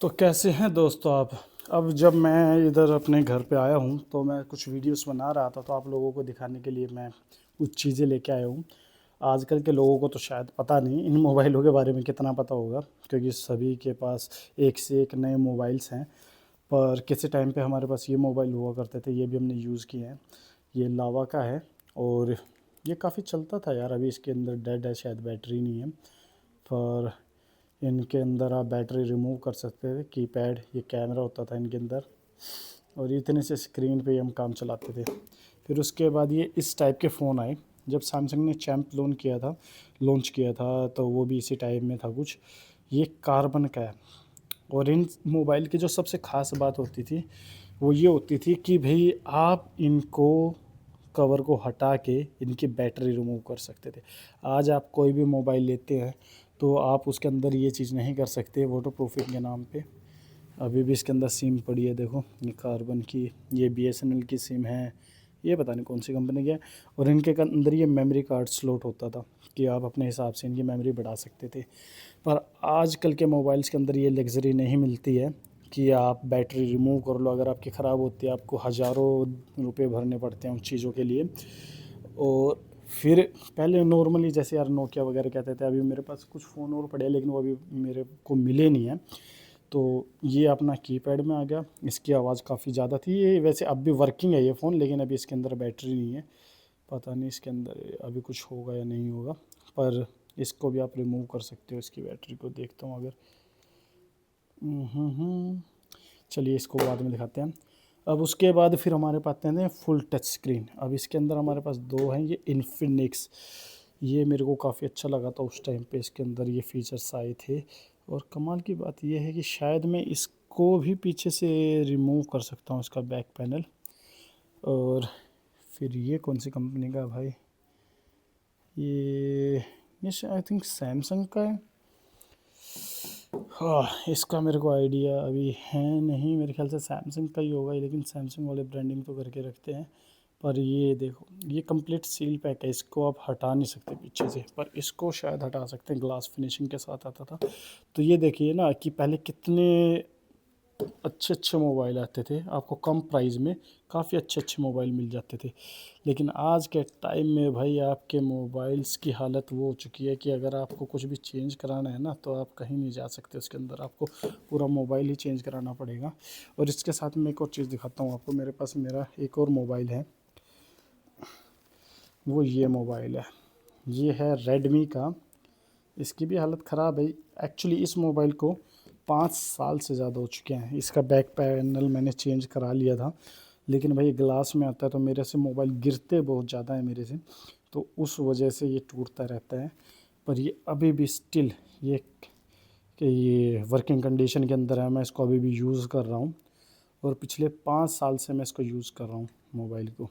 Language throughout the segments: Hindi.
तो कैसे हैं दोस्तों आप। अब जब मैं इधर अपने घर पे आया हूँ तो मैं कुछ वीडियोस बना रहा था, तो आप लोगों को दिखाने के लिए मैं कुछ चीज़ें लेके आया हूँ। आजकल के लोगों को तो शायद पता नहीं इन मोबाइलों के बारे में कितना पता होगा, क्योंकि सभी के पास एक से एक नए मोबाइल्स हैं। पर किसी टाइम पे हमारे पास ये मोबाइल हुआ करते थे, ये भी हमने यूज़ किए हैं। ये लावा का है और ये काफ़ी चलता था यार। अभी इसके अंदर डेड है, शायद बैटरी नहीं है। पर इनके अंदर आप बैटरी रिमूव कर सकते थे। कीपैड, ये कैमरा होता था इनके अंदर, और इतने से स्क्रीन पे ही हम काम चलाते थे। फिर उसके बाद ये इस टाइप के फ़ोन आए। जब सैमसंग ने चैम्प लॉन्च किया था तो वो भी इसी टाइप में था कुछ। ये कार्बन का है। और इन मोबाइल की जो सबसे ख़ास बात होती थी वो ये होती थी कि भाई आप इनको कवर को हटा के इनकी बैटरी रिमूव कर सकते थे। आज आप कोई भी मोबाइल लेते हैं तो आप उसके अंदर ये चीज़ नहीं कर सकते वाटर प्रूफिंग के नाम पे। अभी भी इसके अंदर सिम पड़ी है, देखो ये कार्बन की, ये बीएसएनएल की सिम है, ये पता नहीं कौन सी कंपनी की है। और इनके अंदर ये मेमोरी कार्ड स्लॉट होता था कि आप अपने हिसाब से इनकी मेमोरी बढ़ा सकते थे। पर आजकल के मोबाइल्स के अंदर ये लग्जरी नहीं मिलती है कि आप बैटरी रिमूव कर लो। अगर आपकी ख़राब होती है आपको हज़ारों रुपए भरने पड़ते हैं उन चीज़ों के लिए। और फिर पहले नॉर्मली जैसे यार नोकिया वगैरह कहते थे, अभी मेरे पास कुछ फ़ोन और पड़े हैं लेकिन वो अभी मेरे को मिले नहीं हैं। तो ये अपना कीपैड में आ गया। इसकी आवाज़ काफ़ी ज़्यादा थी। ये वैसे अब भी वर्किंग है ये फ़ोन, लेकिन अभी इसके अंदर बैटरी नहीं है। पता नहीं इसके अंदर अभी कुछ होगा या नहीं होगा। पर इसको भी आप रिमूव कर सकते हो, इसकी बैटरी को देखता हूँ अगर। चलिए इसको बाद में दिखाते हैं। अब उसके बाद फिर हमारे पास आते हैं फुल टच स्क्रीन। अब इसके अंदर हमारे पास दो हैं, ये इन्फिनिक्स। ये मेरे को काफ़ी अच्छा लगा था उस टाइम पे, इसके अंदर ये फीचर्स आए थे। और कमाल की बात ये है कि शायद मैं इसको भी पीछे से रिमूव कर सकता हूँ, इसका बैक पैनल। और फिर ये कौन सी कंपनी का है भाई, ये आई थिंक सैमसंग का है। हाँ, इसका मेरे को आइडिया अभी है नहीं, मेरे ख्याल से सैमसंग का ही होगा, लेकिन सैमसंग वाले ब्रांडिंग तो करके रखते हैं। पर ये देखो, ये कंप्लीट सील पैक है, इसको आप हटा नहीं सकते पीछे से। पर इसको शायद हटा सकते हैं, ग्लास फिनिशिंग के साथ आता था। तो ये देखिए ना कि पहले कितने अच्छे अच्छे मोबाइल आते थे, आपको कम प्राइस में काफ़ी अच्छे अच्छे मोबाइल मिल जाते थे। लेकिन आज के टाइम में भाई आपके मोबाइल्स की हालत वो हो चुकी है कि अगर आपको कुछ भी चेंज कराना है ना तो आप कहीं नहीं जा सकते, उसके अंदर आपको पूरा मोबाइल ही चेंज कराना पड़ेगा। और इसके साथ में एक और चीज़ दिखाता हूँ आपको। मेरे पास मेरा एक और मोबाइल है, वो ये मोबाइल है। ये है रेडमी का। इसकी भी हालत ख़राब है। एक्चुअली इस मोबाइल को 5 साल से ज़्यादा हो चुके हैं। इसका बैक पैनल मैंने चेंज करा लिया था, लेकिन भाई ग्लास में आता है तो मेरे से मोबाइल गिरते बहुत ज़्यादा है मेरे से, तो उस वजह से ये टूटता रहता है। पर ये अभी भी स्टिल ये कि ये वर्किंग कंडीशन के अंदर है। मैं इसको अभी भी यूज़ कर रहा हूँ और पिछले 5 साल से मैं इसको यूज़ कर रहा हूँ मोबाइल को।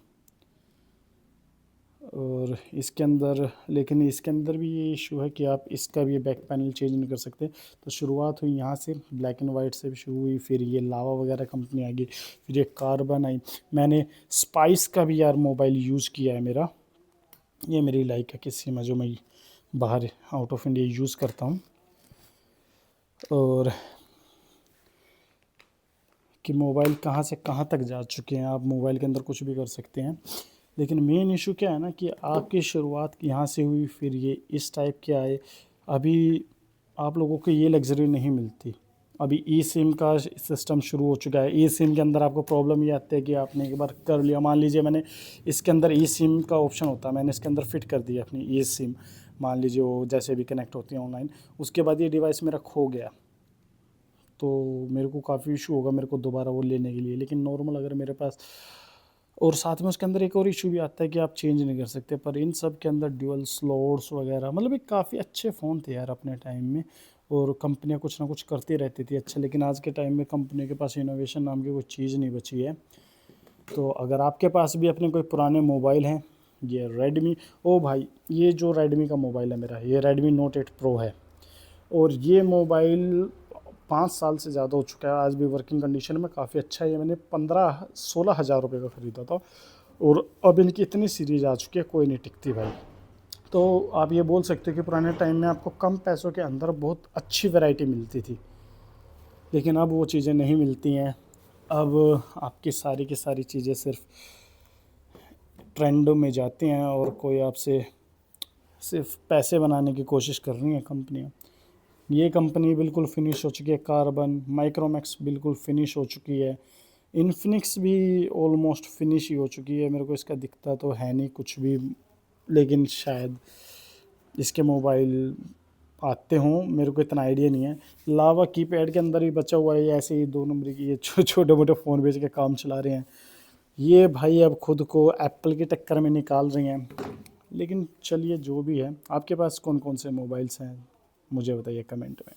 और इसके अंदर, लेकिन इसके अंदर भी ये इशू है कि आप इसका भी बैक पैनल चेंज नहीं कर सकते। तो शुरुआत हुई यहाँ से, ब्लैक एंड वाइट से भी शुरू हुई, फिर ये लावा वगैरह कंपनी आ गई, फिर ये कार्बन आई। मैंने स्पाइस का भी यार मोबाइल यूज़ किया है मेरा। ये मेरी लाइक है किसी में जो मैं बाहर आउट ऑफ इंडिया यूज़ करता हूँ। और कि मोबाइल कहाँ से कहाँ तक जा चुके हैं, आप मोबाइल के अंदर कुछ भी कर सकते हैं। लेकिन मेन इशू क्या है ना कि आपकी शुरुआत यहाँ से हुई, फिर ये इस टाइप के आए। अभी आप लोगों को ये लग्जरी नहीं मिलती। अभी ई सिम का सिस्टम शुरू हो चुका है। ई सिम के अंदर आपको प्रॉब्लम ये आती है कि आपने एक बार कर लिया, मान लीजिए मैंने इसके अंदर ई सिम का ऑप्शन होता है, मैंने इसके अंदर फिट कर दिया अपनी ई सिम, मान लीजिए वो जैसे भी कनेक्ट होती है ऑनलाइन। उसके बाद ये डिवाइस मेरा खो गया तो मेरे को काफ़ी इशू होगा मेरे को दोबारा वो लेने के लिए। लेकिन नॉर्मल अगर मेरे पास, और साथ में उसके अंदर एक और इशू भी आता है कि आप चेंज नहीं कर सकते। पर इन सब के अंदर ड्यूअल स्लॉट्स वगैरह, मतलब एक काफ़ी अच्छे फ़ोन थे यार अपने टाइम में। और कंपनियां कुछ ना कुछ करती रहती थी अच्छा, लेकिन आज के टाइम में कंपनी के पास इनोवेशन नाम की कोई चीज़ नहीं बची है। तो अगर आपके पास भी अपने कोई पुराने मोबाइल हैं, ये रेडमी, ओ भाई ये जो रेडमी का मोबाइल है मेरा, ये रेडमी नोट 8 प्रो है। और ये मोबाइल 5 साल से ज़्यादा हो चुका है, आज भी वर्किंग कंडीशन में काफ़ी अच्छा है। ये मैंने 15-16 हज़ार रुपये का ख़रीदा था और अब इनकी इतनी सीरीज आ चुकी है कोई नहीं टिकती भाई। तो आप ये बोल सकते हो कि पुराने टाइम में आपको कम पैसों के अंदर बहुत अच्छी वैरायटी मिलती थी। लेकिन अब वो चीज़ें नहीं मिलती हैं। अब आपकी सारी की सारी चीज़ें सिर्फ ट्रेंड में जाती हैं और कोई आपसे सिर्फ पैसे बनाने की कोशिश कर रही हैं कंपनियां। ये कंपनी बिल्कुल फिनिश हो चुकी है, कार्बन, माइक्रोमैक्स बिल्कुल फिनिश हो चुकी है, इन्फिनिक्स भी ऑलमोस्ट फिनिश ही हो चुकी है। मेरे को इसका दिखता तो है नहीं कुछ भी, लेकिन शायद इसके मोबाइल आते हों, मेरे को इतना आइडिया नहीं है। लावा कीपैड के अंदर ही बचा हुआ है, ऐसे ही 2 नंबर की ये छोटे मोटे फ़ोन बेच के काम चला रहे हैं ये भाई। अब खुद को एप्पल के टक्कर में निकाल रही हैं। लेकिन चलिए जो भी है, आपके पास कौन कौन से मोबाइल्स हैं मुझे बताइए कमेंट में।